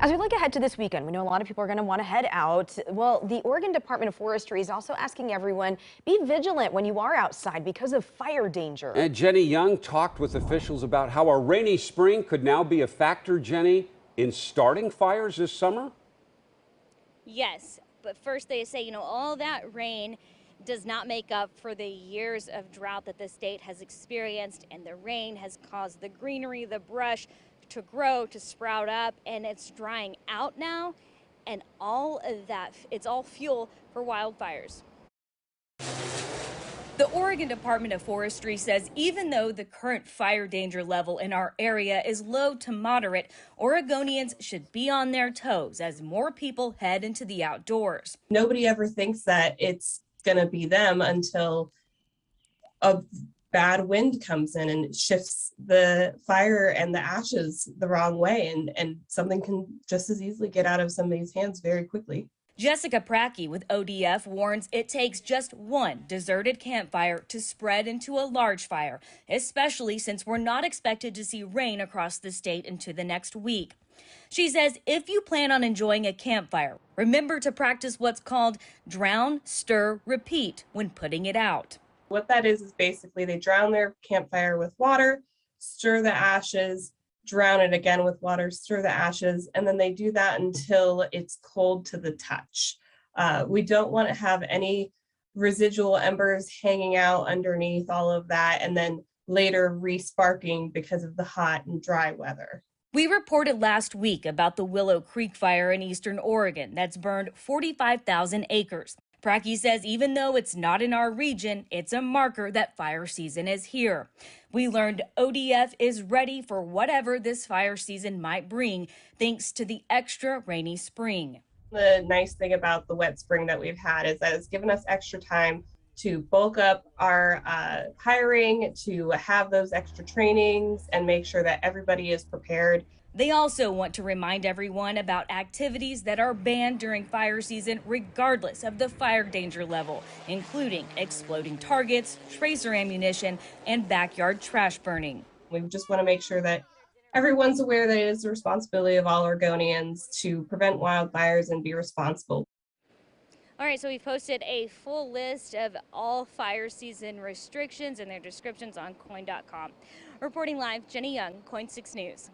As we look ahead to this weekend, we know a lot of people are going to want to head out. Well, the Oregon Department of Forestry is also asking everyone, be vigilant when you are outside because of fire danger. And Jenny Young talked with officials about how a rainy spring could now be a factor, Jenny, in starting fires this summer. Yes, but first they say, all that rain does not make up for the years of drought that the state has experienced, and the rain has caused the greenery, the brush to grow, to sprout up, and it's drying out now, and all of that, it's all fuel for wildfires. The Oregon Department of Forestry says even though the current fire danger level in our area is low to moderate, Oregonians should be on their toes as more people head into the outdoors. Nobody ever thinks that it's going to be them until a bad wind comes in and shifts the fire and the ashes the wrong way, and something can just as easily get out of somebody's hands very quickly. Jessica Pracky with ODF warns it takes just one deserted campfire to spread into a large fire, especially since we're not expected to see rain across the state into the next week. She says if you plan on enjoying a campfire, remember to practice what's called drown, stir, repeat when putting it out. What that is basically they drown their campfire with water, stir the ashes, drown it again with water, stir the ashes, and then they do that until it's cold to the touch. We don't want to have any residual embers hanging out underneath all of that and then later re-sparking because of the hot and dry weather. We reported last week about the Willow Creek fire in eastern Oregon that's burned 45,000 acres. Pracky says even though it's not in our region, it's a marker that fire season is here. We learned ODF is ready for whatever this fire season might bring, thanks to the extra rainy spring. The nice thing about the wet spring that we've had is that it's given us extra time to bulk up our hiring, to have those extra trainings, and make sure that everybody is prepared. They also want to remind everyone about activities that are banned during fire season regardless of the fire danger level, including exploding targets, tracer ammunition, and backyard trash burning. We just want to make sure that everyone's aware that it is the responsibility of all Oregonians to prevent wildfires and be responsible. All right, so we posted a full list of all fire season restrictions and their descriptions on KOIN.com. Reporting live, Jenny Young, KOIN 6 News.